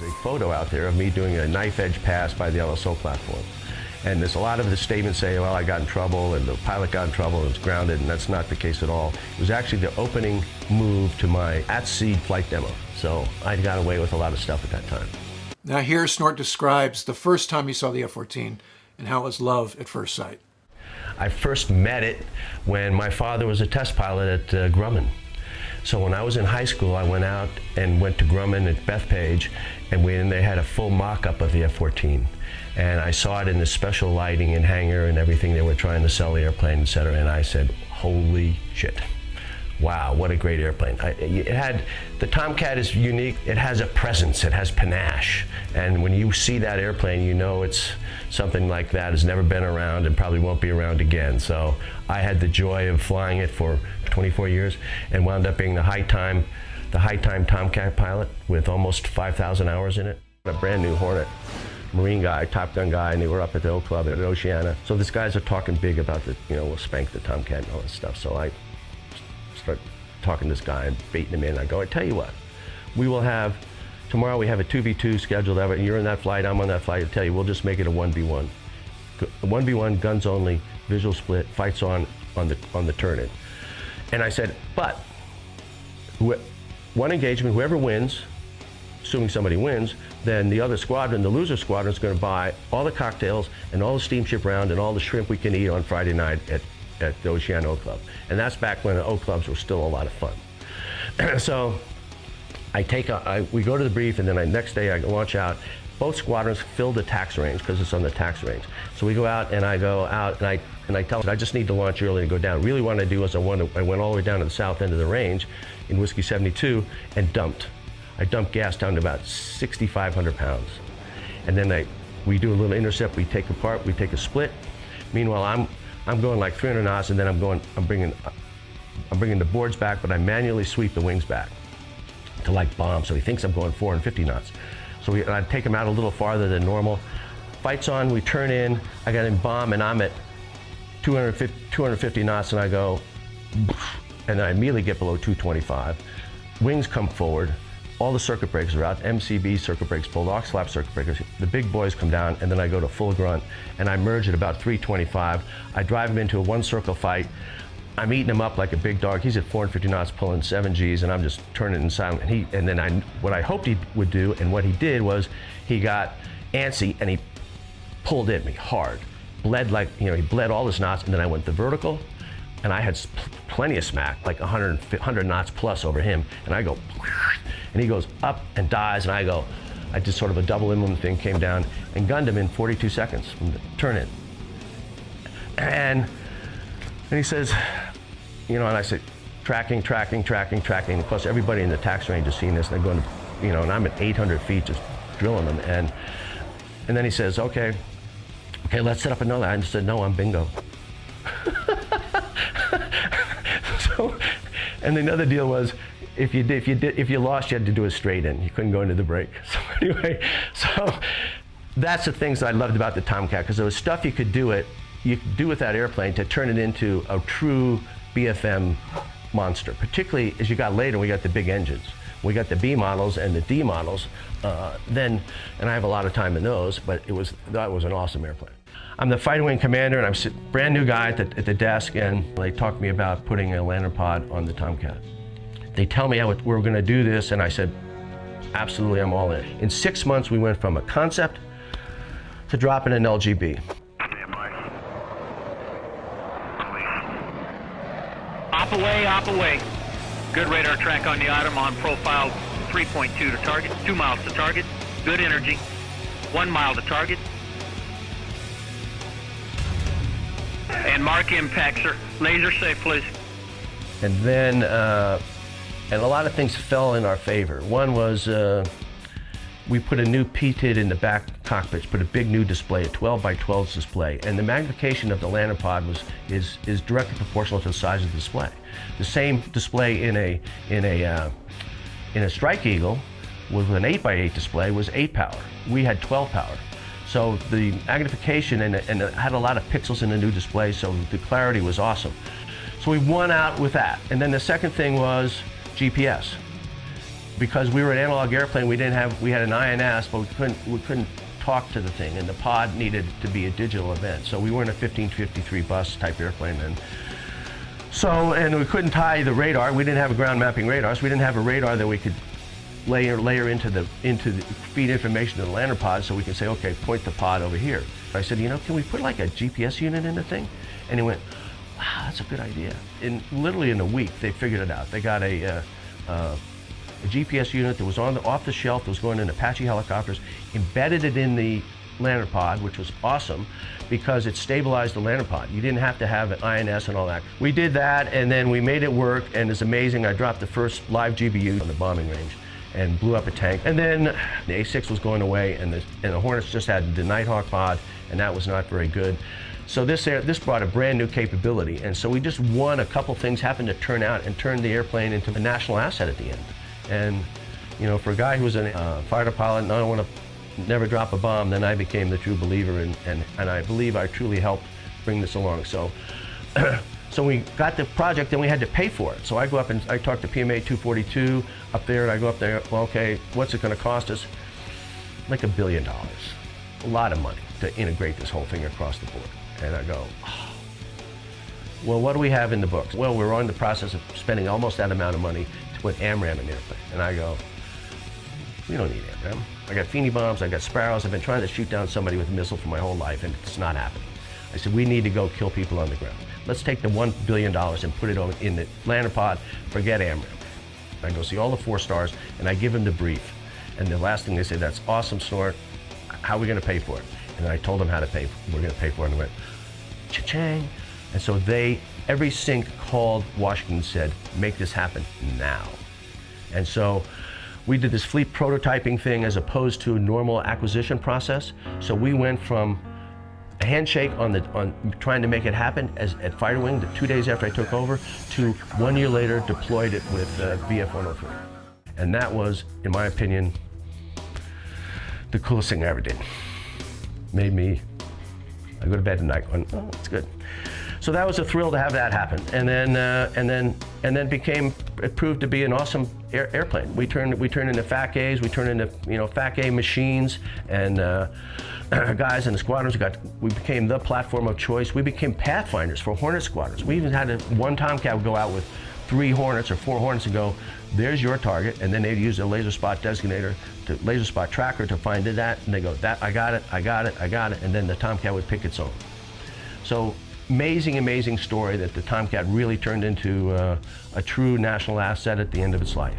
big photo out there of me doing a knife edge pass by the LSO platform. And there's a lot of the statements say, well, I got in trouble and the pilot got in trouble and was grounded, and that's not the case at all. It was actually the opening move to my at-sea flight demo. So I got away with a lot of stuff at that time. Now here Snort describes the first time you saw the F-14 and how it was love at first sight. I first met it when my father was a test pilot at Grumman. So when I was in high school, I went out and went to Grumman at Bethpage, and they had a full mock-up of the F-14. And I saw it in the special lighting and hangar and everything they were trying to sell the airplane, et cetera, and I said, holy shit. Wow, what a great airplane. The Tomcat is unique. It has a presence, it has panache. And when you see that airplane, you know it's something like that has never been around and probably won't be around again. So I had the joy of flying it for 24 years and wound up being the high time Tomcat pilot with almost 5,000 hours in it. A brand new Hornet, Marine guy, Top Gun guy, and they were up at the Oak Club at Oceana. So these guys are talking big about we'll spank the Tomcat and all this stuff. So I start talking to this guy and baiting him in. I go, I tell you what, tomorrow we have a 2v2 scheduled. You're in that flight, I'm on that flight. I tell you, we'll just make it a 1v1. A 1v1, guns only, visual split, fights on the turn-in. And I said, but one engagement, whoever wins, assuming somebody wins, then the other squadron, the loser squadron, is going to buy all the cocktails and all the steamship round and all the shrimp we can eat on Friday night at the Oceana Oak Club. And that's back when the Oak Clubs were still a lot of fun. So we go to the brief, and then next day I launch out. Both squadrons fill the tax range because it's on the tax range. So we go out, and I go out, and I tell them I just need to launch early and go down. Really what I do is I went all the way down to the south end of the range in Whiskey 72 and dumped. I dumped gas down to about 6,500 pounds. And then we do a little intercept, we take apart, we take a split. Meanwhile, I'm going like 300 knots, and then I'm bringing the boards back, but I manually sweep the wings back to like bomb. So he thinks I'm going 450 knots. So I take him out a little farther than normal. Fights on, we turn in, I got him bomb, and I'm at 250 knots, and I go, and then I immediately get below 225. Wings come forward. All the circuit breakers are out, MCB circuit breaks pulled, aux slap circuit breakers. The big boys come down, and then I go to full grunt, and I merge at about 325. I drive him into a one-circle fight. I'm eating him up like a big dog. He's at 450 knots pulling 7 Gs, and I'm just turning in silent. What I hoped he would do, and what he did was he got antsy, and he pulled at me hard. Bled he bled all his knots, and then I went to vertical, and I had plenty of smack, like 100 knots plus over him, and I go, and he goes up and dies, and I did sort of a double inland thing, came down and gunned him in 42 seconds from the turn in. And he says, and I said, tracking. Of course, everybody in the tax range has seen this, and they're going to, and I'm at 800 feet just drilling them. And then he says, okay, let's set up another. I just said, no, I'm bingo. And the other deal was, if you lost, you had to do a straight in. You couldn't go into the break. So anyway, that's the things I loved about the Tomcat, because there was stuff you could do with that airplane to turn it into a true BFM monster. Particularly as you got later, we got the big engines. We got the B models and the D models. And I have a lot of time in those, but that was an awesome airplane. I'm the fighting wing commander, and I'm a brand new guy at the desk, and they talked to me about putting a lantern pod on the Tomcat. They tell me we're going to do this, and I said, absolutely, I'm all in. In 6 months, we went from a concept to dropping an LGB. Op away. Good radar track on the item on profile 3.2 to target, 2 miles to target. Good energy, 1 mile to target. And mark impact, sir. Laser safe, please. And then, and a lot of things fell in our favor. One was we put a new P-TID in the back cockpits, put a big new display, a 12 by 12 display, and the magnification of the lantern pod is directly proportional to the size of the display. The same display in a Strike Eagle with an 8 by 8 display was 8 power. We had 12 power. So the magnification and it had a lot of pixels in the new display, so the clarity was awesome. So we won out with that. And then the second thing was GPS. because we were an analog airplane, we had an INS, but we couldn't talk to the thing, and the pod needed to be a digital event. So we weren't a 1553 bus type airplane then. So, and we couldn't tie the radar. We didn't have a ground mapping radar, so we didn't have a radar that we could layer into the feed information to the lantern pod, so we can say, okay, point the pod over here. I said, can we put like a GPS unit in the thing? And he went, wow, that's a good idea. Literally in a week, they figured it out. They got a GPS unit that was off the shelf, that was going in Apache helicopters, embedded it in the lantern pod, which was awesome because it stabilized the lantern pod. You didn't have to have an INS and all that. We did that, and then we made it work, and it's amazing. I dropped the first live GBU on the bombing range and blew up a tank. And then the A6 was going away, and the Hornets just had the Nighthawk pod, and that was not very good. So this brought a brand new capability, and so we just won a couple things, happened to turn out and turned the airplane into a national asset at the end. And for a guy who was a fighter pilot, and I don't want to never drop a bomb, then I became the true believer, and I believe I truly helped bring this along. So so we got the project, and we had to pay for it. So I go up and I talk to PMA 242 up there, and I go up there, well, okay, what's it going to cost us? Like $1 billion. A lot of money to integrate this whole thing across the board. And I go, oh. Well, what do we have in the books? Well, we're on the process of spending almost that amount of money to put AMRAAM in the airplane. And I go, we don't need AMRAAM. I got Feeny bombs, I got Sparrows. I've been trying to shoot down somebody with a missile for my whole life, and it's not happening. I said, we need to go kill people on the ground. Let's take the $1 billion and put it in the lantern pod, forget AMRAAM. I go see all the 4 stars, and I give them the brief. And the last thing they say, that's awesome, Snort. How are we going to pay for it? And I told them how to pay. We're going to pay for it. And they went, cha-chang. And so every sync called Washington and said, make this happen now. And so we did this fleet prototyping thing as opposed to a normal acquisition process. So we went from a handshake on trying to make it happen at Fighter Wing, the 2 days after I took over, to 1 year later deployed it with VF-103. And that was, in my opinion, the coolest thing I ever did. I go to bed at night going, oh, it's good. So that was a thrill to have that happen. And then it proved to be an awesome airplane. We turned into FAC-As, we turned into FAC-A machines, and guys in the squadrons we became the platform of choice. We became pathfinders for Hornet squadrons. We even had one Tomcat would go out with 3 Hornets or 4 Hornets and go, there's your target, and then they'd use a laser spot designator, laser spot tracker to find that, and they go, I got it, and then the Tomcat would pick its own. So amazing story that the Tomcat really turned into a true national asset at the end of its life.